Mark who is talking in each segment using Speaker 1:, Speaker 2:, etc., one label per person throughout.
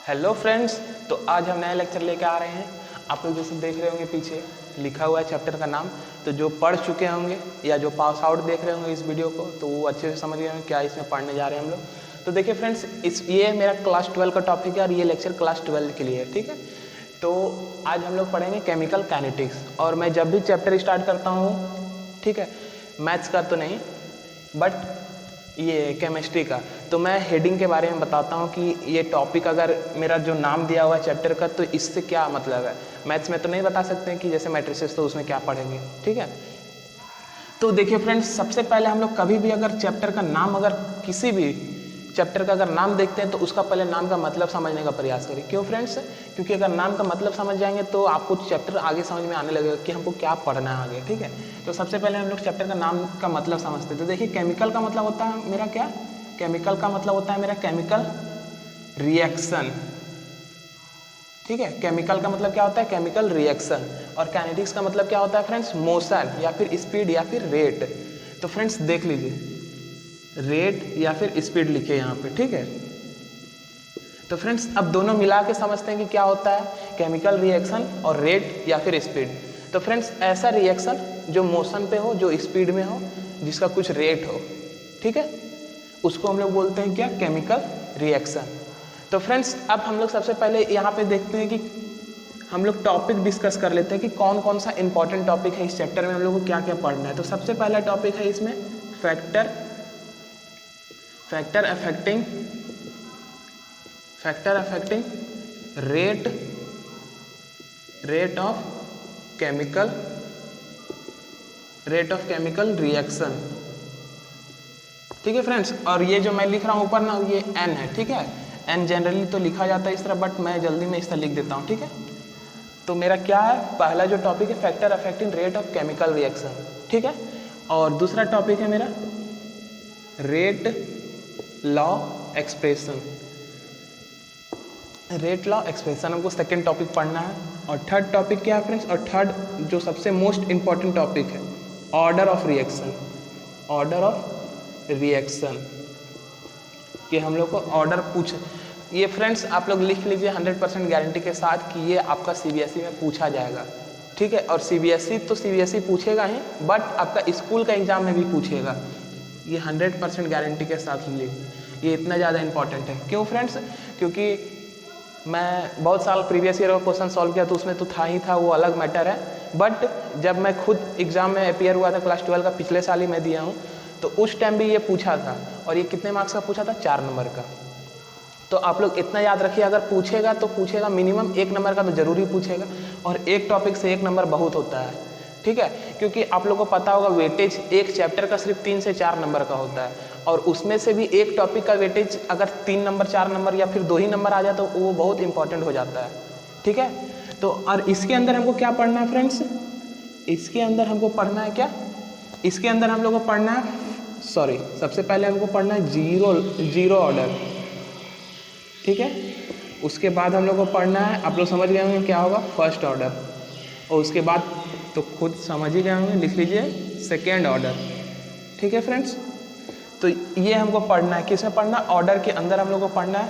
Speaker 1: Hello friends, तो आज हम नया लेक्चर लेकर आ रहे हैं। आप लोग जैसे देख रहे होंगे पीछे लिखा हुआ है चैप्टर का नाम, तो जो पढ़ चुके होंगे या जो पास आउट देख रहे होंगे इस वीडियो को तो वो अच्छे से समझ गए होंगे क्या इसमें पढ़ने जा रहे हैं हम लोग। तो देखिए फ्रेंड्स, ये मेरा क्लास 12 का टॉपिक है और ये लेक्चर क्लास 12 के लिए है, ठीक है। तो आज हम लोग पढ़ेंगे केमिकल काइनेटिक्स। और मैं जब भी चैप्टर स्टार्ट करता हूँ, ठीक है, मैथ्स का तो नहीं बट ये केमिस्ट्री का, तो मैं हेडिंग के बारे में बताता हूँ कि ये टॉपिक अगर मेरा जो नाम दिया हुआ है चैप्टर का तो इससे क्या मतलब है। मैथ्स में तो नहीं बता सकते कि जैसे मैट्रिसेस तो उसमें क्या पढ़ेंगे, ठीक है। तो देखिए फ्रेंड्स, सबसे पहले हम लोग कभी भी अगर चैप्टर का नाम, अगर किसी भी चैप्टर का अगर नाम देखते हैं तो उसका पहले नाम का मतलब समझने का प्रयास करें। क्यों फ्रेंड्स? क्योंकि अगर नाम का मतलब समझ जाएंगे तो आपको चैप्टर आगे समझ में आने लगेगा कि हमको क्या पढ़ना है आगे, ठीक है। तो सबसे पहले हम लोग चैप्टर का नाम का मतलब समझते हैं। तो देखिए, केमिकल का मतलब होता है मेरा क्या? केमिकल का मतलब होता है मेरा केमिकल रिएक्शन, ठीक है। केमिकल का मतलब क्या होता है? Chemical reaction. और काइनेटिक्स का मतलब क्या होता है फ्रेंड्स? मोशन या फिर स्पीड या फिर रेट। तो फ्रेंड्स देख लीजिए, रेट या फिर स्पीड लिखे यहाँ पे, ठीक है। तो फ्रेंड्स अब दोनों मिला के समझते हैं कि क्या होता है केमिकल रिएक्शन और रेट या फिर स्पीड। तो फ्रेंड्स ऐसा रिएक्शन जो मोशन पे हो, जो स्पीड में हो, जिसका कुछ रेट हो, ठीक है, उसको हम लोग बोलते हैं क्या? Chemical reaction. तो फ्रेंड्स अब हम लोग सबसे पहले यहाँ पे देखते हैं कि हम लोग टॉपिक डिस्कस कर लेते हैं कि कौन कौन सा इंपॉर्टेंट टॉपिक है इस चैप्टर में, हम लोग को क्या क्या पढ़ना है। तो सबसे पहला टॉपिक है इसमें factor affecting rate of chemical reaction, ठीक है फ्रेंड्स। और ये जो मैं लिख रहा हूँ ऊपर ना, ये एन है, ठीक है। एन जनरली तो लिखा जाता है इस तरह, बट मैं जल्दी में इस तरह लिख देता हूँ, ठीक है। तो मेरा क्या है? पहला जो टॉपिक है factor affecting rate of chemical reaction, ठीक है। और दूसरा टॉपिक है मेरा रेट लॉ एक्सप्रेशन हमको सेकेंड टॉपिक पढ़ना है। और थर्ड टॉपिक क्या है फ्रेंड्स? और थर्ड जो सबसे मोस्ट इंपॉर्टेंट टॉपिक है, ऑर्डर ऑफ रिएक्शन कि हम लोग को ऑर्डर ये फ्रेंड्स आप लोग लिख लीजिए 100% गारंटी के साथ कि ये आपका सीबीएसई में पूछा जाएगा, ठीक है। और सीबीएसई पूछेगा ही, बट आपका स्कूल का एग्जाम में भी पूछेगा, ये 100% गारंटी के साथ ये इतना ज़्यादा इंपॉर्टेंट है। क्यों फ्रेंड्स? क्योंकि मैं बहुत साल प्रीवियस ईयर का क्वेश्चन सॉल्व किया तो उसमें तो था ही था, वो अलग मैटर है। बट जब मैं खुद एग्जाम में अपियर हुआ था क्लास 12 का, पिछले साल ही मैं दिया हूँ, तो उस टाइम भी ये पूछा था। और ये कितने मार्क्स का पूछा था? 4 नंबर का। तो आप लोग इतना याद रखिए, अगर पूछेगा तो पूछेगा मिनिमम 1 नंबर का तो जरूर पूछेगा। और एक टॉपिक से 1 नंबर बहुत होता है, ठीक है। क्योंकि आप लोगों को पता होगा वेटेज एक चैप्टर का सिर्फ 3 से 4 नंबर का होता है, और उसमें से भी एक टॉपिक का वेटेज अगर 3 नंबर 4 नंबर या फिर 2 ही नंबर आ जाए तो वो बहुत इंपॉर्टेंट हो जाता है, ठीक है। तो और इसके अंदर हमको क्या पढ़ना है फ्रेंड्स? इसके अंदर हमको पढ़ना है क्या? इसके अंदर हम लोग को पढ़ना है, सबसे पहले हमको पढ़ना है जीरो ऑर्डर, ठीक है। उसके बाद हम लोग को पढ़ना है, आप लोग समझ गए होंगे क्या होगा, फर्स्ट ऑर्डर। और उसके बाद तो खुद समझ ही गए होंगे, लिख लीजिए सेकेंड ऑर्डर, ठीक है फ्रेंड्स। तो ये हमको पढ़ना है, किसमें पढ़ना? ऑर्डर के अंदर हम लोग को पढ़ना है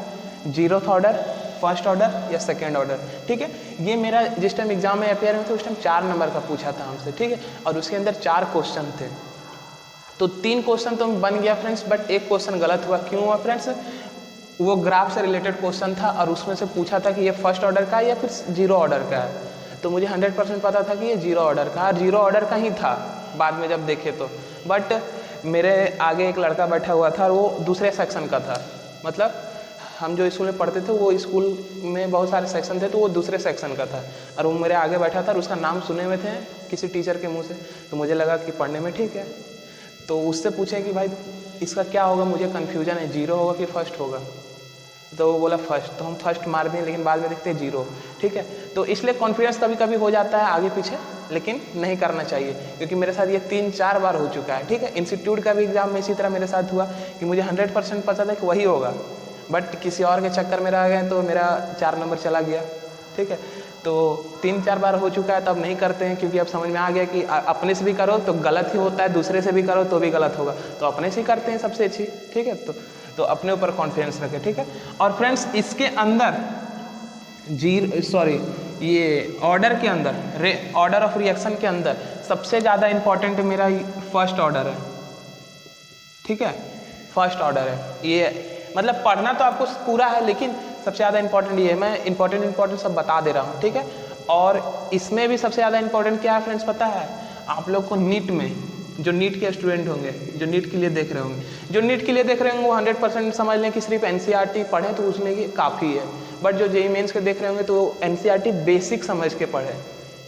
Speaker 1: 0th ऑर्डर, फर्स्ट ऑर्डर या सेकेंड ऑर्डर, ठीक है। ये मेरा जिस टाइम एग्जाम में अपेयर हुए थे उस टाइम 4 नंबर का पूछा था हमसे, ठीक है। और उसके अंदर 4 क्वेश्चन थे, तो 3 क्वेश्चन तो बन गया फ्रेंड्स, बट एक क्वेश्चन गलत हुआ। क्यों हुआ फ्रेंड्स? वो ग्राफ से रिलेटेड क्वेश्चन था और उसमें से पूछा था कि ये फर्स्ट ऑर्डर का है या फिर 0 ऑर्डर का है। तो मुझे 100% पता था कि ये 0 ऑर्डर का, और 0 ऑर्डर का ही था बाद में जब देखे तो। बट मेरे आगे एक लड़का बैठा हुआ था और वो दूसरे सेक्शन का था, मतलब हम जो स्कूल में पढ़ते थे वो स्कूल में बहुत सारे सेक्शन थे, तो वो दूसरे सेक्शन का था और वो मेरे आगे बैठा था और उसका नाम सुने हुए थे किसी टीचर के मुँह से। तो मुझे लगा कि पढ़ने में ठीक है, तो उससे पूछे कि भाई इसका क्या होगा, मुझे कन्फ्यूजन है, 0 होगा कि फर्स्ट होगा। तो वो बोला फर्स्ट, तो हम फर्स्ट मार दिए, लेकिन बाद में देखते हैं 0, ठीक है। तो इसलिए कॉन्फिडेंस कभी कभी हो जाता है आगे पीछे, लेकिन नहीं करना चाहिए, क्योंकि मेरे साथ ये 3-4 बार हो चुका है, ठीक है। इंस्टीट्यूट का भी एग्जाम में इसी तरह मेरे साथ हुआ कि मुझे 100% पता था कि वही होगा, बट किसी और के चक्कर में रह गए तो मेरा 4 नंबर चला गया, ठीक है। तो 3-4 बार हो चुका है, तो अब नहीं करते हैं, क्योंकि अब समझ में आ गया कि अपने से भी करो तो गलत ही होता है, दूसरे से भी करो तो भी गलत होगा, तो अपने से ही करते हैं सबसे अच्छी, ठीक है। तो अपने ऊपर कॉन्फिडेंस रखें, ठीक है। और फ्रेंड्स इसके अंदर ये ऑर्डर के अंदर ऑर्डर ऑफ रिएक्शन के अंदर सबसे ज़्यादा इंपॉर्टेंट मेरा फर्स्ट ऑर्डर है, ठीक है, फर्स्ट ऑर्डर है। ये मतलब पढ़ना तो आपको पूरा है, लेकिन सबसे ज़्यादा इंपॉर्टेंट ये है, मैं इंपॉर्टेंट सब बता दे रहा हूँ, ठीक है। और इसमें भी सबसे ज़्यादा इंपॉर्टेंट क्या है फ्रेंड्स पता है आप लोग को? नीट में जो नीट के स्टूडेंट होंगे, जो नीट के लिए देख रहे होंगे, वो 100% समझ लें कि सिर्फ एनसीईआरटी पढ़ें तो उसमें काफ़ी है। बट जो जेईई मेंस के देख रहे होंगे तो एनसीईआरटी बेसिक समझ के पढ़ें,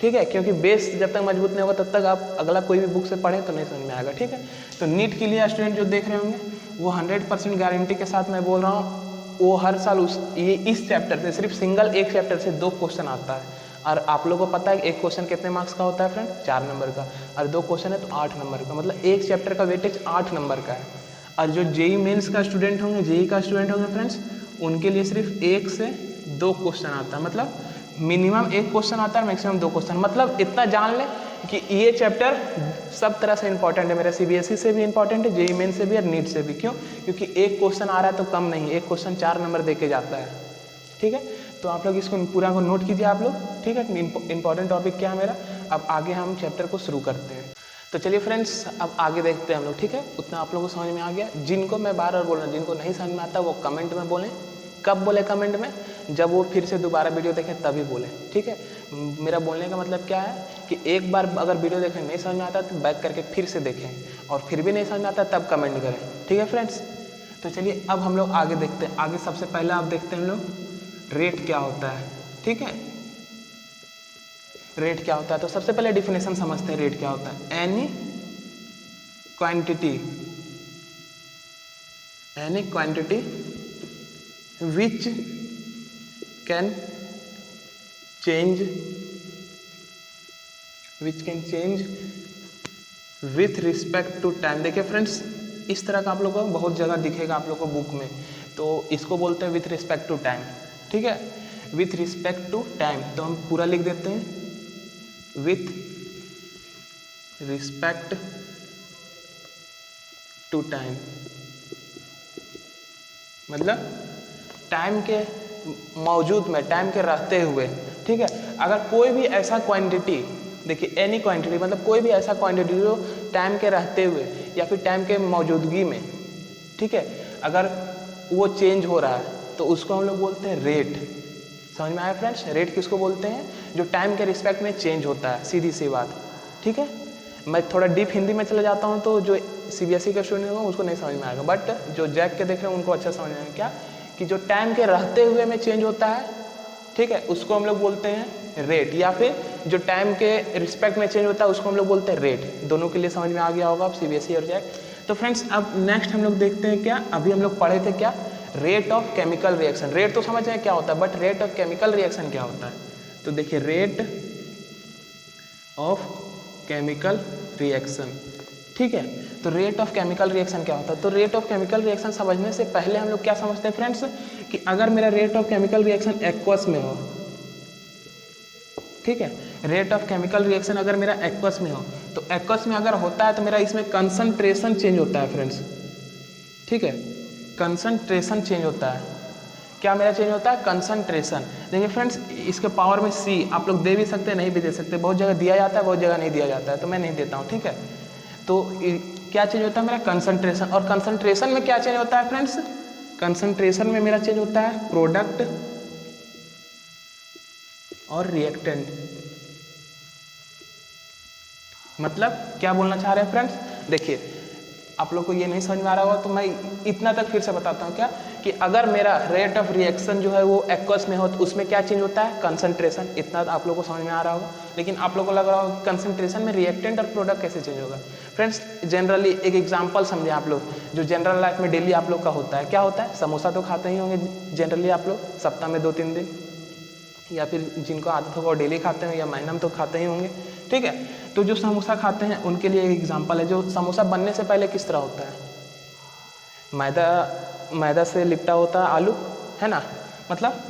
Speaker 1: ठीक है, क्योंकि बेस जब तक मजबूत नहीं होगा तब तक आप अगला कोई भी बुक से पढ़ें तो नहीं समझ में आएगा, ठीक है। तो नीट के लिए स्टूडेंट जो देख रहे होंगे वो 100% गारंटी के साथ मैं बोल रहा हूँ, वो हर साल इस चैप्टर से सिर्फ सिंगल एक चैप्टर से 2 क्वेश्चन आता है। और आप लोगों को पता है एक क्वेश्चन कितने मार्क्स का होता है फ्रेंड? 4 नंबर का, और 2 क्वेश्चन है तो 8 नंबर का, मतलब एक चैप्टर का वेटेज 8 नंबर का है। और जो जेईई मेंस का स्टूडेंट होंगे, जेईई का स्टूडेंट होंगे फ्रेंड्स, उनके लिए सिर्फ 1 से 2 क्वेश्चन आता है, मतलब मिनिमम 1 क्वेश्चन आता है, मैक्सिमम 2 क्वेश्चन। मतलब इतना जान लें कि ये चैप्टर सब तरह से इंपॉर्टेंट है, मेरा सीबीएसई से भी इंपॉर्टेंट है, जेईई मेंस से भी और नीट से भी। क्यों? क्योंकि एक क्वेश्चन आ रहा है तो कम नहीं, एक क्वेश्चन 4 नंबर दे के जाता है, ठीक है। तो आप लोग इसको पूरा को नोट कीजिए आप लोग, ठीक है। इंपॉर्टेंट टॉपिक क्या है मेरा, अब आगे हम चैप्टर को शुरू करते हैं। तो चलिए फ्रेंड्स अब आगे देखते हैं हम लोग, ठीक है। उतना आप लोगों को समझ में आ गया। जिनको मैं बार बार बोल रहा हूँ, जिनको नहीं समझ में आता वो कमेंट में बोलें। कब बोले कमेंट में? जब वो फिर से दोबारा वीडियो देखें तभी बोलें, ठीक है। मेरा बोलने का मतलब क्या है कि एक बार अगर वीडियो देखें नहीं समझ में आता तो बैक करके फिर से देखें, और फिर भी नहीं समझ में आता तब कमेंट करें, ठीक है फ्रेंड्स। तो चलिए अब हम लोग आगे देखते हैं। आगे सबसे पहले आप देखते हैं हम लोग रेट क्या होता है, ठीक है। रेट क्या होता है तो सबसे पहले डिफिनेशन समझते हैं। रेट क्या होता है? Any quantity which can change with respect to time. देखिए फ्रेंड्स इस तरह का आप लोगों को बहुत जगह दिखेगा आप लोगों को बुक में, तो इसको बोलते हैं विथ रिस्पेक्ट टू टाइम, ठीक है। विथ रिस्पेक्ट टू टाइम तो हम पूरा लिख देते हैं, विथ रिस्पेक्ट टू टाइम, मतलब टाइम के मौजूद में, टाइम के रहते हुए, ठीक है। अगर कोई भी ऐसा क्वांटिटी, देखिए एनी क्वांटिटी मतलब कोई भी ऐसा क्वांटिटी जो टाइम के रहते हुए या फिर टाइम के मौजूदगी में, ठीक है, अगर वो चेंज हो रहा है तो उसको हम लोग बोलते हैं रेट। समझ में आया फ्रेंड्स? रेट किसको बोलते हैं? जो टाइम के रिस्पेक्ट में चेंज होता है, सीधी सी बात, ठीक है। मैं थोड़ा डीप हिंदी में चले जाता हूँ तो जो सीबीएसई का स्टूडेंट होगा उसको नहीं समझ में आएगा, बट जो जैक के देख रहे हैं उनको अच्छा समझ में आएगा। क्या कि जो टाइम के रहते हुए में चेंज होता है, ठीक है, उसको हम लोग बोलते हैं रेट, या फिर जो टाइम के रिस्पेक्ट में चेंज होता है उसको हम लोग बोलते हैं रेट। दोनों के लिए समझ में आ गया होगा आप सीबीएसई और जैक। तो फ्रेंड्स अब नेक्स्ट हम लोग देखते हैं क्या, अभी हम लोग पढ़े थे क्या, rate of chemical reaction. Rate तो समझ में क्या होता है, but rate of chemical reaction क्या होता है? तो देखिए रेट ऑफ केमिकल रिएक्शन, ठीक है। तो रेट ऑफ केमिकल रिएक्शन क्या होता है? तो रेट ऑफ केमिकल रिएक्शन समझने से पहले हम लोग क्या समझते हैं फ्रेंड्स कि अगर मेरा rate of chemical reaction aqueous में हो, ठीक है, रेट ऑफ केमिकल रिएक्शन अगर मेरा एक्वस में हो, तो एक्वस में अगर होता है तो मेरा इसमें कंसंट्रेशन चेंज होता है फ्रेंड्स, ठीक है, कंसंट्रेशन चेंज होता है। क्या मेरा चेंज होता है? कंसंट्रेशन। देखिए फ्रेंड्स इसके पावर में सी आप लोग दे भी सकते हैं, नहीं भी दे सकते, बहुत जगह दिया जाता है, बहुत जगह नहीं दिया जाता है, तो मैं नहीं देता हूँ, ठीक है। तो क्या चेंज होता है मेरा? कंसंट्रेशन। और कंसंट्रेशन में क्या चेंज होता है फ्रेंड्स? कंसंट्रेशन में मेरा चेंज होता है प्रोडक्ट और रिएक्टेंट। मतलब क्या बोलना चाह रहे हैं फ्रेंड्स? देखिए आप लोग को ये नहीं समझ में आ रहा होगा तो मैं इतना तक फिर से बताता हूँ, क्या कि अगर मेरा रेट ऑफ रिएक्शन जो है वो एक्वस में हो तो उसमें क्या चेंज होता है? कंसंट्रेशन। इतना आप लोगों को समझ में आ रहा होगा, लेकिन आप लोगों को लग रहा होगा कंसंट्रेशन में रिएक्टेंट और प्रोडक्ट कैसे चेंज होगा। फ्रेंड्स जनरली एक एग्जाम्पल समझे आप लोग, जो जनरल लाइफ में डेली आप लोग का होता है। क्या होता है? समोसा तो खाते ही होंगे जनरली आप लोग, सप्ताह में 2-3 दिन, या फिर जिनको आदत होगा वो डेली खाते हैं, या महीना में तो खाते ही होंगे, ठीक है। तो जो समोसा खाते हैं उनके लिए एक एग्जांपल है, जो समोसा बनने से पहले किस तरह होता है? मैदा से लिपटा होता है आलू, है ना। मतलब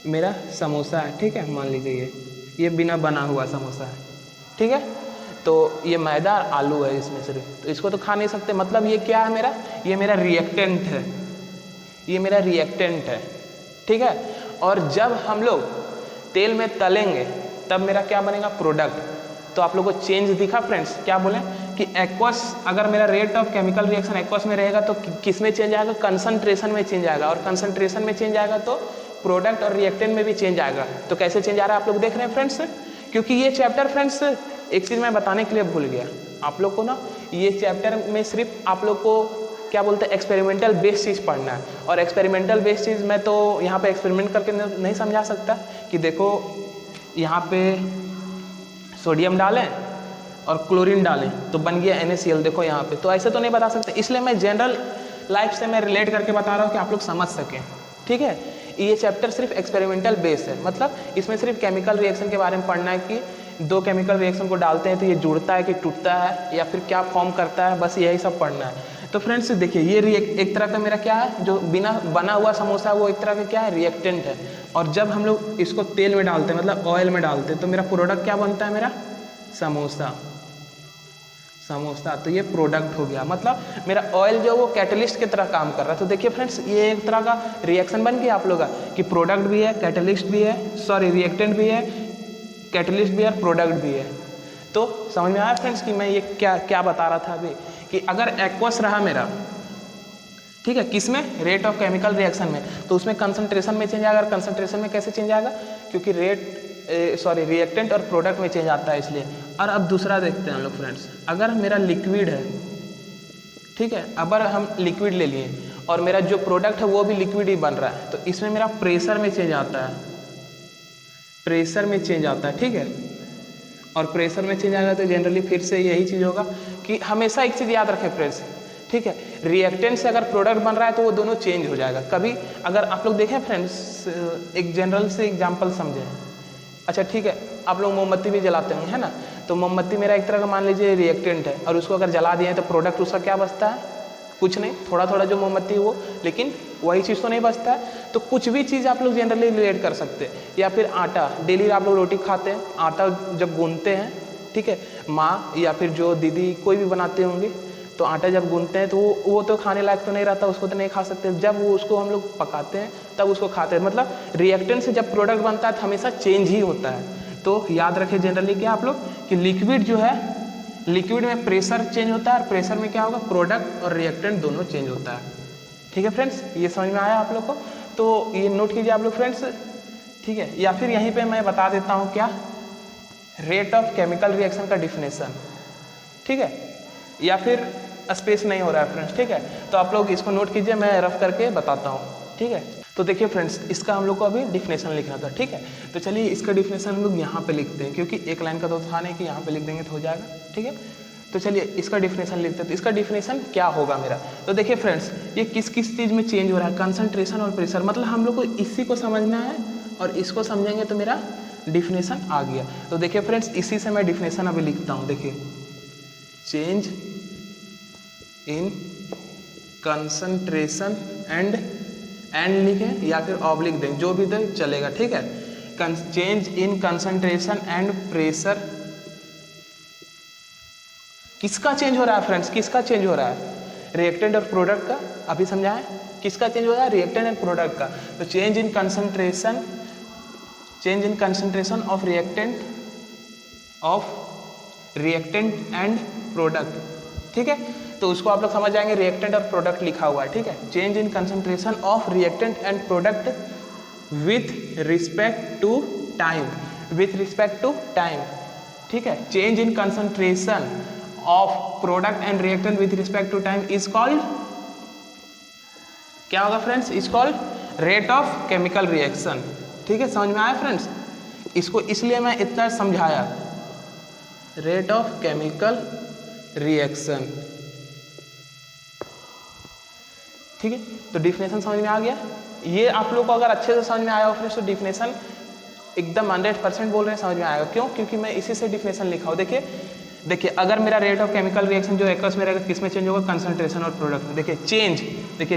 Speaker 1: मेरा समोसा है, ठीक है, मान लीजिए ये बिना बना हुआ समोसा है, ठीक है। तो ये मैदा और आलू है इसमें सिर्फ, तो इसको तो खा नहीं सकते। मतलब ये क्या है मेरा? ये मेरा रिएक्टेंट है, ये मेरा रिएक्टेंट है, ठीक है। और जब हम लोग तेल में तलेंगे तब मेरा क्या बनेगा, प्रोडक्ट। तो आप लोगों को चेंज दिखा फ्रेंड्स, क्या बोले कि एक्वस, अगर मेरा rate of chemical reaction aqueous में रहेगा तो किस में चेंज आएगा, कंसंट्रेशन में चेंज आएगा, और कंसंट्रेशन में चेंज आएगा तो प्रोडक्ट और रिएक्टेंट में भी चेंज आएगा। तो कैसे चेंज आ रहा है आप लोग देख रहे हैं फ्रेंड्स, क्योंकि ये चैप्टर फ्रेंड्स एक चीज़ मैं बताने के लिए भूल गया आप लोग को ना, ये चैप्टर में सिर्फ आप लोग को क्या बोलते हैं एक्सपेरिमेंटल बेस्ड चीज़ पढ़ना है। और एक्सपेरिमेंटल बेस्ड चीज़ मैं तो यहाँ पे एक्सपेरिमेंट करके नहीं समझा सकता कि देखो यहाँ पे सोडियम डालें और क्लोरीन डालें तो बन गया NaCl, देखो यहाँ पे, तो ऐसे तो नहीं बता सकते। इसलिए मैं जनरल लाइफ से मैं रिलेट करके बता रहा हूँ कि आप लोग समझ सकें, ठीक है। ये चैप्टर सिर्फ एक्सपेरिमेंटल बेस है, मतलब इसमें सिर्फ केमिकल रिएक्शन के बारे में पढ़ना है कि दो केमिकल रिएक्शन को डालते हैं तो ये जुड़ता है कि टूटता है या फिर क्या फॉर्म करता है, बस यही सब पढ़ना है। तो फ्रेंड्स देखिए ये एक तरह का मेरा क्या है, जो बिना बना हुआ समोसा वो एक तरह का क्या है, रिएक्टेंट है। और जब हम लोग इसको तेल में डालते हैं, मतलब ऑयल में डालते हैं, तो मेरा प्रोडक्ट क्या बनता है, मेरा समोसा। तो ये प्रोडक्ट हो गया, मतलब मेरा ऑयल जो वो कैटलिस्ट की तरह काम कर रहा है। तो देखिए फ्रेंड्स ये एक तरह का रिएक्शन बन गया आप लोग का कि प्रोडक्ट भी है, कैटलिस्ट भी है, सॉरी रिएक्टेंट भी है, कैटलिस्ट भी है, प्रोडक्ट भी है। तो समझ में आया फ्रेंड्स कि मैं ये क्या बता रहा था अभी, कि अगर एक्वस रहा मेरा, ठीक है, किस में, रेट ऑफ केमिकल रिएक्शन में, तो उसमें कंसंट्रेशन में चेंज आएगा। कंसंट्रेशन में कैसे चेंज आएगा, क्योंकि रिएक्टेंट और प्रोडक्ट में चेंज आता है इसलिए। और अब दूसरा देखते हैं हम लोग फ्रेंड्स, अगर मेरा लिक्विड है, ठीक है, अगर हम लिक्विड ले लिए और मेरा जो प्रोडक्ट है वो भी लिक्विड ही बन रहा है, तो इसमें मेरा प्रेशर में चेंज आता है, ठीक है। और प्रेशर में चेंज आएगा तो जनरली फिर से यही चीज़ होगा कि हमेशा एक चीज़ याद रखें फ्रेंड्स, ठीक है, रिएक्टेंट से अगर प्रोडक्ट बन रहा है तो वो दोनों चेंज हो जाएगा। कभी अगर आप लोग देखें फ्रेंड्स, एक जनरल से एग्जांपल समझें, अच्छा ठीक है, आप लोग मोमबत्ती भी जलाते होंगे, है ना, तो मोमबत्ती मेरा एक तरह का मान लीजिए रिएक्टेंट है, और उसको अगर जला दिए तो प्रोडक्ट उसका क्या बचता है, कुछ नहीं, थोड़ा थोड़ा जो मोमबत्ती है वो, लेकिन वही चीज़ तो नहीं बचता है। तो कुछ भी चीज़ आप लोग जनरली रिलेट कर सकते हैं। या फिर आटा, डेली आप लोग रोटी खाते हैं, आटा जब गूंथते हैं, ठीक है, माँ या फिर जो दीदी कोई भी बनाते होंगे, तो आटा जब गूंथते हैं तो वो तो खाने लायक तो नहीं रहता, उसको तो नहीं खा सकते। जब वो उसको हम लोग पकाते हैं तब उसको खाते हैं। मतलब रिएक्टेंट से जब प्रोडक्ट बनता है तो हमेशा चेंज ही होता है। तो याद रखें जनरली क्या आप लोग कि लिक्विड जो है, लिक्विड में प्रेशर चेंज होता है, और प्रेशर में क्या होगा, प्रोडक्ट और रिएक्टेंट दोनों चेंज होता है। ठीक है फ्रेंड्स, ये समझ में आया आप लोग को, तो ये नोट कीजिए आप लोग फ्रेंड्स, ठीक है। या फिर यहीं पे मैं बता देता हूँ क्या, रेट ऑफ केमिकल रिएक्शन का डिफिनेशन, ठीक है, या फिर स्पेस नहीं हो रहा है फ्रेंड्स, ठीक है, तो आप लोग इसको नोट कीजिए, मैं रफ करके बताता हूँ, ठीक है। तो देखिए फ्रेंड्स, इसका हम लोग को अभी डिफिनेशन लिखना था, ठीक है, तो चलिए इसका डिफिनेशन हम लोग यहाँ पे लिखते हैं, क्योंकि एक लाइन का तो था नहीं कि यहाँ पे लिख देंगे तो हो जाएगा, ठीक है। तो चलिए इसका डिफिनेशन लिखते हैं। तो इसका डिफिनेशन क्या होगा मेरा, तो देखिए फ्रेंड्स, ये किस किस चीज़ में चेंज हो रहा है, कंसंट्रेशन और प्रेशर, मतलब हम लोग को इसी को समझना है, और इसको समझेंगे तो मेरा डिफिनेशन आ गया। तो देखिए फ्रेंड्स, इसी से मैं डिफिनेशन अभी लिखता हूँ, देखिए, चेंज इन कंसंट्रेशन एंड लिखें या फिर ऑब्लिक दें, जो भी दे चलेगा, ठीक है। Change in concentration and pressure, किसका चेंज हो रहा है फ्रेंड्स, किसका चेंज हो रहा है, रिएक्टेंट और प्रोडक्ट का, अभी समझाएं, किसका चेंज हो रहा है, रिएक्टेंट एंड प्रोडक्ट का। तो change in concentration of reactant and product, ठीक है, तो उसको आप लोग समझ जाएंगे, रिएक्टेंट और प्रोडक्ट लिखा हुआ है, ठीक है। Change in concentration of reactant and product with respect to time, ठीक है। Change in concentration of product and reactant with respect to time is called, क्या होगा friends, is called rate of chemical reaction, ठीक है। समझ में आया friends, इसको इसलिए मैं इतना समझाया, रेट ऑफ केमिकल रिएक्शन, ठीक है। तो डिफिनेशन समझ में आ गया, ये आप लोग को अगर अच्छे से समझ में आया हो फ्रेंड्स, तो डिफिनेशन एकदम 100% बोल रहे हैं समझ में आएगा। क्यों, क्योंकि मैं इसी से डिफिनेशन लिखा हूँ। देखिए अगर मेरा रेट ऑफ केमिकल रिएक्शन जो एक्वस में रहेगा, किस में चेंज होगा, कंसंट्रेशन और प्रोडक्ट में। देखिए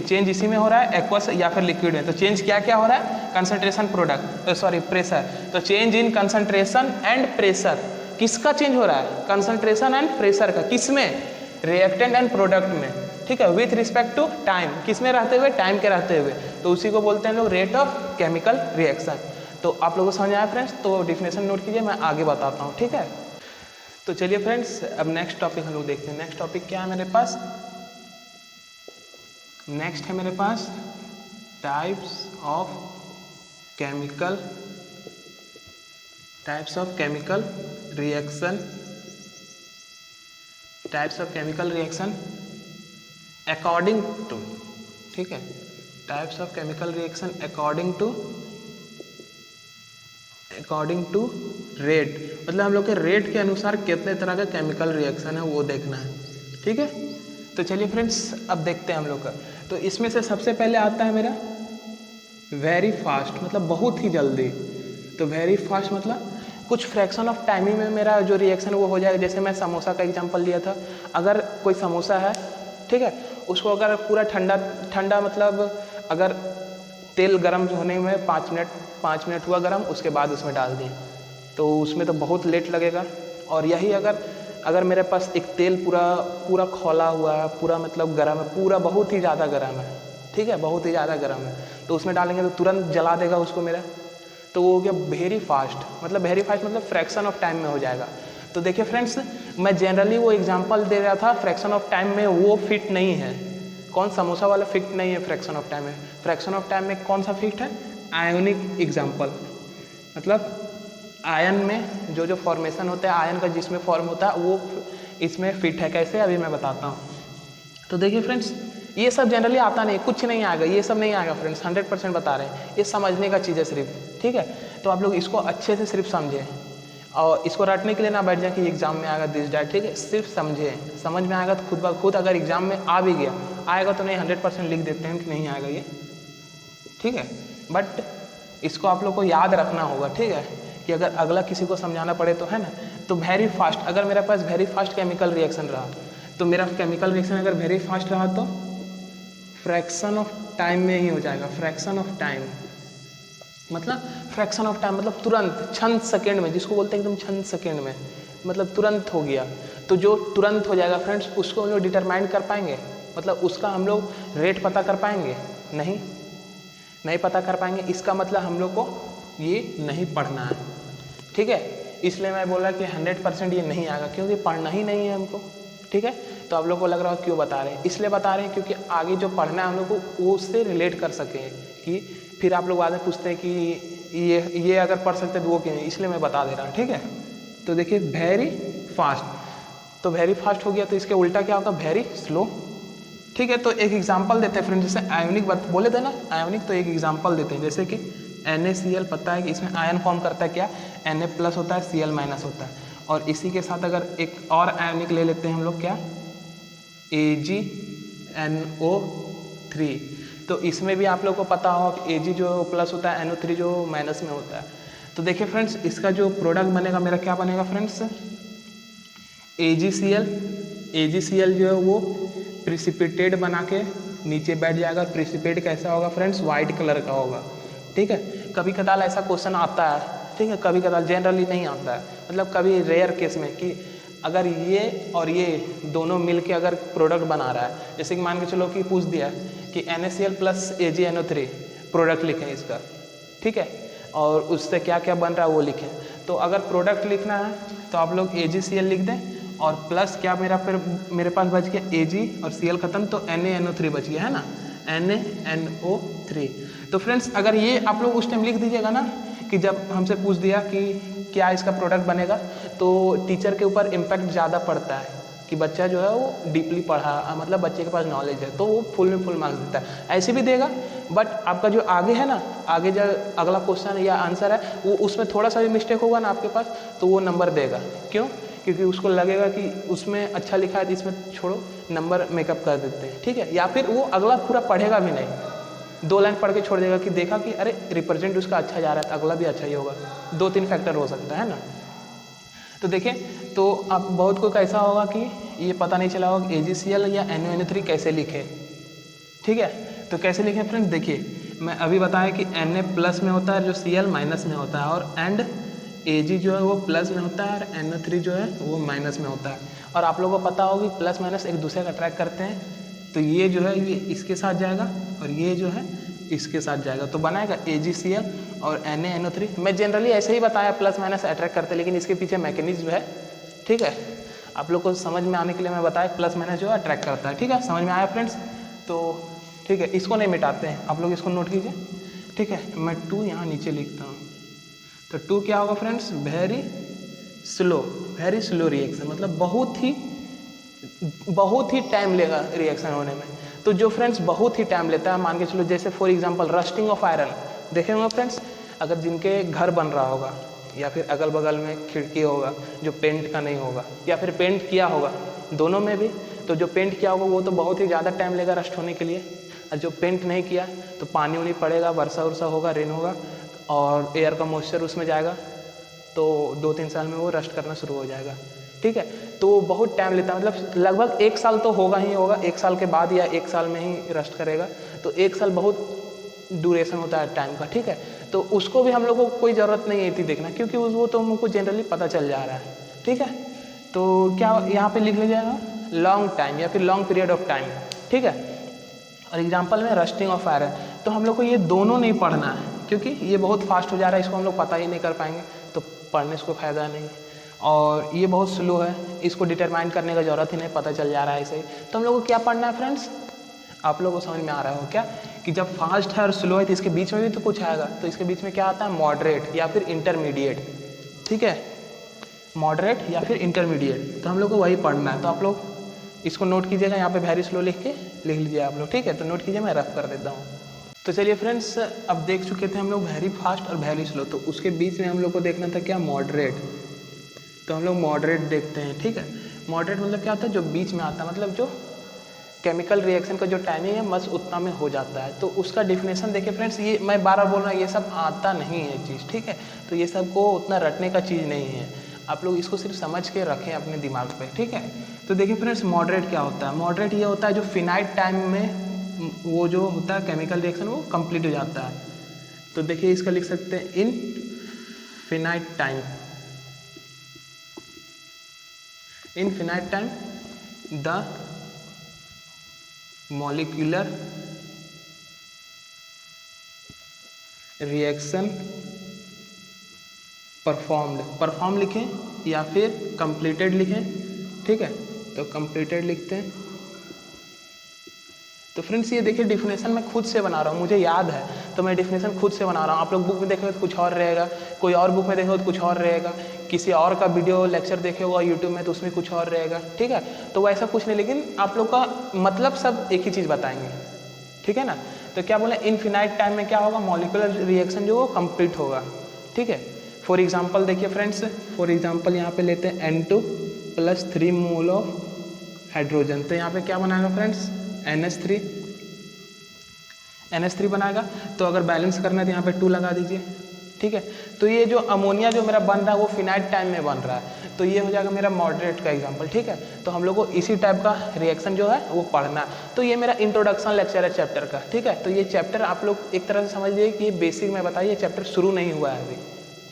Speaker 1: चेंज इसी में हो रहा है, एक्वस या फिर लिक्विड में। तो चेंज क्या क्या हो रहा है, कंसंट्रेशन, प्रेशर। तो change in concentration and pressure, किसका चेंज हो रहा है, कंसंट्रेशन एंड प्रेशर का, किस में, रिएक्टेंट एंड प्रोडक्ट में। ठीक है, विथ रिस्पेक्ट टू टाइम, किस में रहते हुए, टाइम के रहते हुए, तो उसी को बोलते हैं लोग रेट ऑफ केमिकल रिएक्शन। तो आप लोगों को समझ आया फ्रेंड्स, तो डिफिनेशन नोट कीजिए, मैं आगे बताता हूँ, ठीक है। तो चलिए फ्रेंड्स, अब नेक्स्ट टॉपिक हम लोग देखते हैं। नेक्स्ट टॉपिक क्या है मेरे पास, नेक्स्ट है मेरे पास types of chemical reaction, types of chemical reaction according to, ठीक है, types of chemical reaction according to rate, मतलब हम लोग के रेट के अनुसार कितने तरह का केमिकल रिएक्शन है वो देखना है, ठीक है। तो चलिए फ्रेंड्स, अब देखते हैं हम लोग का। तो इसमें से सबसे पहले आता है मेरा वेरी फास्ट, मतलब बहुत ही जल्दी। तो वेरी फास्ट मतलब कुछ फ्रैक्शन ऑफ टाइमिंग में मेरा जो रिएक्शन वो हो जाएगा। जैसे मैं समोसा का एग्जांपल लिया था, अगर कोई समोसा है, ठीक है, उसको अगर पूरा ठंडा मतलब अगर तेल गर्म होने में 5 मिनट हुआ गर्म, उसके बाद उसमें डाल दिए, तो उसमें तो बहुत लेट लगेगा। और यही अगर मेरे पास एक तेल पूरा खौला हुआ है, पूरा मतलब गर्म है, पूरा बहुत ही ज़्यादा गर्म है, ठीक है, बहुत ही ज़्यादा गर्म है, तो उसमें डालेंगे तो तुरंत जला देगा उसको मेरा, तो वो हो गया वेरी फास्ट। मतलब फ्रैक्शन ऑफ टाइम में हो जाएगा। तो देखिए फ्रेंड्स, मैं जनरली वो एग्जांपल दे रहा था, फ्रैक्शन ऑफ टाइम में वो फिट नहीं है। कौन, समोसा वाला फिट नहीं है फ्रैक्शन ऑफ टाइम में। फ्रैक्शन ऑफ टाइम में कौन सा फिट है, आयोनिक एग्जांपल, मतलब आयन में जो फॉर्मेशन होता है, आयन का जिसमें फॉर्म होता है वो इसमें फिट है। कैसे, अभी मैं बताता हूँ। तो देखिए फ्रेंड्स, ये सब जनरली आता नहीं, कुछ नहीं आएगा, ये सब नहीं आएगा फ्रेंड्स, 100% बता रहे हैं, ये समझने का चीज़ है सिर्फ, ठीक है। तो आप लोग इसको अच्छे से सिर्फ समझें, और इसको रटने के लिए ना बैठ जाए कि एग्जाम में आएगा दिस डैट, ठीक है, सिर्फ समझे, समझ में आएगा तो खुद ब खुद, अगर एग्जाम में आ भी गया, आएगा तो नहीं 100% लिख देते हैं कि नहीं आएगा ये, ठीक है, बट इसको आप लोग को याद रखना होगा, ठीक है, कि अगर अगला किसी को समझाना पड़े तो, है ना। तो वेरी फास्ट, अगर मेरे पास वेरी फास्ट केमिकल रिएक्शन रहा, तो मेरा केमिकल रिएक्शन अगर वेरी फास्ट रहा तो फ्रैक्शन ऑफ टाइम में ही हो जाएगा। फ्रैक्शन ऑफ टाइम मतलब तुरंत, क्षण सेकेंड में, जिसको बोलते हैं एकदम क्षण सेकेंड में, मतलब तुरंत हो गया। तो जो तुरंत हो जाएगा फ्रेंड्स, उसको हम लोग डिटरमाइन कर पाएंगे, मतलब उसका हम लोग रेट पता कर पाएंगे, नहीं पता कर पाएंगे। इसका मतलब हम लोग को ये नहीं पढ़ना है, ठीक है। इसलिए मैं बोला कि 100% ये नहीं आएगा, क्योंकि पढ़ना ही नहीं है हमको, ठीक है। तो आप लोग को लग रहा है क्यों बता रहे हैं, इसलिए बता रहे हैं क्योंकि आगे जो पढ़ना है हम लोग को उससे रिलेट कर सकें, कि फिर आप लोग बाद में पूछते हैं कि ये अगर पढ़ सकते तो वो क्यों नहीं, इसलिए मैं बता दे रहा हूँ, ठीक है। तो देखिए वेरी फास्ट, तो वेरी फास्ट हो गया, तो इसके उल्टा क्या होगा, वेरी स्लो, ठीक है। तो एक एग्जांपल देते हैं फ्रेंड, जैसे आयोनिक बोले थे ना, आयोनिक, तो एक एग्जांपल देते हैं, जैसे कि NaCl, पता है कि इसमें आयन फॉर्म करता है क्या, Na+ होता है, Cl- होता है, और इसी के साथ अगर एक और आयोनिक ले लेते हैं हम लोग, क्या, AgNO3, तो इसमें भी आप लोग को पता होगा कि Ag जो प्लस होता है, NO3 जो माइनस में होता है। तो देखिए फ्रेंड्स, इसका जो प्रोडक्ट बनेगा मेरा क्या बनेगा फ्रेंड्स, AgCl जो है वो प्रिसिपिटेट बना के नीचे बैठ जाएगा। प्रिसिपिटेट कैसा होगा फ्रेंड्स, वाइट कलर का होगा, ठीक है। कभी कदाल ऐसा क्वेश्चन आता है, ठीक है, कभी कदाल, जनरली नहीं आता है, मतलब कभी रेयर केस में, कि अगर ये और ये दोनों मिलके अगर प्रोडक्ट बना रहा है, जैसे कि मान के चलो कि पूछ दिया कि NaCl + AgNO3 प्रोडक्ट लिखें इसका, ठीक है, और उससे क्या क्या बन रहा है वो लिखें। तो अगर प्रोडक्ट लिखना है तो आप लोग AgCl लिख दें, और प्लस क्या मेरे पास बच गया Ag और Cl खत्म, तो NaNO3 बच गया, है ना, NaNO3। तो फ्रेंड्स, अगर ये आप लोग उस टाइम लिख दीजिएगा ना, कि जब हमसे पूछ दिया कि क्या इसका प्रोडक्ट बनेगा, तो टीचर के ऊपर इम्पैक्ट ज़्यादा पड़ता है, कि बच्चा जो है वो डीपली पढ़ा, मतलब बच्चे के पास नॉलेज है, तो वो फुल में फुल मार्क्स देता है। ऐसे भी देगा, बट आपका जो आगे है ना, आगे जो अगला क्वेश्चन या आंसर है, वो उसमें थोड़ा सा भी मिस्टेक होगा ना आपके पास, तो वो नंबर देगा। क्यों, क्योंकि उसको लगेगा कि उसमें अच्छा लिखा है तो इसमें छोड़ो, नंबर मेकअप कर देते हैं, ठीक है। या फिर वो अगला पूरा पढ़ेगा भी नहीं, 2 लाइन पढ़ के छोड़ देगा, कि देखा कि अरे रिप्रेजेंट उसका अच्छा जा रहा है, तो अगला भी अच्छा ही होगा। 2-3 फैक्टर हो सकता है ना। तो देखिए, तो आप बहुत को कैसा होगा कि ये पता नहीं चला होगा कि AgCl या NaNO3 कैसे लिखे, ठीक है। तो कैसे लिखें फ्रेंड्स, देखिए मैं अभी बताया कि Na+ में होता है, जो Cl- में होता है, और एंड Ag जो है वो प्लस में होता है, और NO3 जो है वो माइनस में होता है। और आप लोगों को पता होगी प्लस माइनस एक दूसरे का अट्रैक्ट करते हैं, तो ये जो है ये इसके साथ जाएगा और ये जो है इसके साथ जाएगा, तो बनाएगा AgCl और NaNO3। मैं जनरली ऐसे ही बताया प्लस माइनस अट्रैक्ट करते, लेकिन इसके पीछे मैकेनिज्म है, ठीक है। आप लोग को समझ में आने के लिए मैं बताया प्लस माइनस जो है अट्रैक्ट करता है, ठीक है। समझ में आया फ्रेंड्स? तो ठीक है, इसको नहीं मिटाते हैं, आप लोग इसको नोट कीजिए, ठीक है। मैं 2 यहाँ नीचे लिखता हूँ, तो 2 क्या होगा फ्रेंड्स? वेरी स्लो रिएक्शन, मतलब बहुत ही टाइम लेगा रिएक्शन होने में। तो जो फ्रेंड्स बहुत ही टाइम लेता है, मान के चलो जैसे for example rusting of iron, देखे होंगे फ्रेंड्स, अगर जिनके घर बन रहा होगा या फिर अगल बगल में खिड़की होगा जो पेंट का नहीं होगा या फिर पेंट किया होगा, दोनों में भी, तो जो पेंट किया होगा वो तो बहुत ही ज़्यादा टाइम लेगा रस्ट होने के लिए, और जो पेंट नहीं किया तो पानी उनी पड़ेगा, वर्षा उर्षा होगा, रेन होगा और एयर का मॉइस्चर उसमें जाएगा, तो 2-3 साल में वो रस्ट करना शुरू हो जाएगा, ठीक है। तो बहुत टाइम लेता है, मतलब लगभग 1 साल तो होगा ही होगा, 1 साल के बाद या 1 साल में ही रस्ट करेगा, तो 1 साल बहुत ड्यूरेशन होता है टाइम का, ठीक है। तो उसको भी हम लोग को कोई ज़रूरत नहीं है थी देखना, क्योंकि वो तो हमको जनरली पता चल जा रहा है, ठीक है। तो क्या यहाँ पे लिख लीजिएगा लॉन्ग टाइम या फिर लॉन्ग पीरियड ऑफ टाइम, ठीक है। और एग्जांपल में रस्टिंग ऑफ आयरन, तो हम लोग को ये दोनों नहीं पढ़ना है, क्योंकि ये बहुत फास्ट हो जा रहा है, इसको हम लोग पता ही नहीं कर पाएंगे, तो पढ़ने से कोई फ़ायदा नहीं। और ये बहुत स्लो है, इसको डिटरमाइन करने का ज़रूरत ही नहीं, पता चल जा रहा है ऐसे ही। तो हम लोग को क्या पढ़ना है फ्रेंड्स? आप लोगों को समझ में आ रहा हो क्या कि जब फास्ट है और स्लो है तो इसके बीच में भी तो कुछ आएगा, तो इसके बीच में क्या आता है? मॉडरेट या फिर इंटरमीडिएट, ठीक है, मॉडरेट या फिर इंटरमीडिएट, तो हम लोग को वही पढ़ना है। तो आप लोग इसको नोट कीजिएगा, यहाँ पे वेरी स्लो लिख लीजिए आप लोग, ठीक है। तो नोट कीजिए, मैं रफ कर देता हूँ। तो चलिए फ्रेंड्स, अब देख चुके थे हम लोग वेरी फास्ट और वेरी स्लो, तो उसके बीच में हम लोग को देखना था क्या? मॉडरेट। तो हम लोग मॉडरेट देखते हैं, ठीक है। मॉडरेट मतलब क्या होता है? जो बीच में आता है, मतलब जो केमिकल रिएक्शन का जो टाइमिंग है बस उतना में हो जाता है। तो उसका डिफिनेशन देखिए फ्रेंड्स, ये मैं बार बार बोल रहा हूँ, ये सब आता नहीं है चीज़, ठीक है। तो ये सब को उतना रटने का चीज़ नहीं है, आप लोग इसको सिर्फ समझ के रखें अपने दिमाग पे, ठीक है। तो देखिए फ्रेंड्स, मॉडरेट क्या होता है? मॉडरेट ये होता है जो फिनाइट टाइम में वो जो होता है केमिकल रिएक्शन वो कंप्लीट हो जाता है। तो देखिए इसका लिख सकते हैं in finite time, in finite time the molecular reaction perform लिखें या फिर कंप्लीटेड लिखें, ठीक है। तो कंप्लीटेड लिखते हैं। तो फ्रेंड्स ये देखिए डिफिनेशन मैं खुद से बना रहा हूँ, मुझे याद है तो मैं डिफिनेशन खुद से बना रहा हूँ। आप लोग बुक में देखेंगे तो कुछ और रहेगा, कोई और बुक में देखेंगे तो कुछ और रहेगा, किसी और का वीडियो लेक्चर देखे होगा यूट्यूब में तो उसमें कुछ और रहेगा, ठीक है। तो वैसा कुछ नहीं, लेकिन आप लोग का मतलब सब एक ही चीज़ बताएंगे, ठीक है ना। तो क्या बोले, इनफिनाइट टाइम में क्या होगा? मॉलिक्यूलर रिएक्शन जो वो कंप्लीट होगा, ठीक है। फॉर एग्जाम्पल देखिए फ्रेंड्स, फॉर एग्जाम्पल यहाँ पे लेते हैं N2 + 3 मोल ऑफ हाइड्रोजन, तो यहाँ पे क्या बनाएगा फ्रेंड्स? NH3 बनाएगा। तो अगर बैलेंस करना है तो यहाँ पे 2 लगा दीजिए, ठीक है। तो ये जो अमोनिया जो मेरा बन रहा है वो फिनाइट टाइम में बन रहा है, तो ये हो जाएगा मेरा मॉडरेट का एग्जांपल, ठीक है। तो हम लोग को इसी टाइप का रिएक्शन जो है वो पढ़ना है। तो ये मेरा इंट्रोडक्शन लेक्चर है चैप्टर का, ठीक है। तो ये चैप्टर आप लोग एक तरह से समझ लीजिए कि ये बेसिक मैं बताइए, चैप्टर शुरू नहीं हुआ है अभी,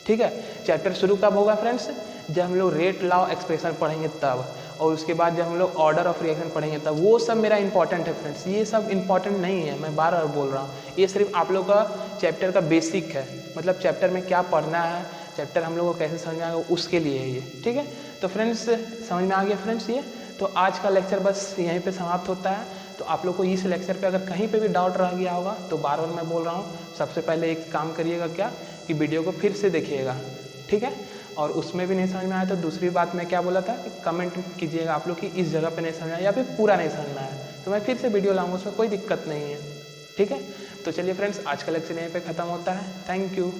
Speaker 1: ठीक है। चैप्टर शुरू कब होगा फ्रेंड्स? जब हम लोग रेट लॉ एक्सप्रेशन पढ़ेंगे तब, और उसके बाद जब हम लोग ऑर्डर ऑफ रिएक्शन पढ़ेंगे तब। वो सब मेरा इंपॉर्टेंट है फ्रेंड्स, ये सब इंपॉर्टेंट नहीं है, मैं बार बार बोल रहा हूँ। ये सिर्फ आप लोग का चैप्टर का बेसिक है, मतलब चैप्टर में क्या पढ़ना है, चैप्टर हम लोग को कैसे समझ में आएगा उसके लिए है ये, ठीक है। तो फ्रेंड्स समझ में आ गया फ्रेंड्स ये। तो आज का लेक्चर बस यहीं पे समाप्त होता है। तो आप लोग को इस लेक्चर पे अगर कहीं पे भी डाउट रह गया होगा तो बार बार मैं बोल रहा हूँ, सबसे पहले एक काम करिएगा क्या कि वीडियो को फिर से देखिएगा, ठीक है। और उसमें भी नहीं समझ में आया तो दूसरी बात मैं क्या बोला था कि कमेंट कीजिएगा आप लोग कि इस जगह पे नहीं समझ आया या फिर पूरा नहीं समझ में आया, तो मैं फिर से वीडियो लाऊंगा, उसमें कोई दिक्कत नहीं है, ठीक है। तो चलिए फ्रेंड्स, आज का लेक्चर यहीं पे ख़त्म होता है। Thank you.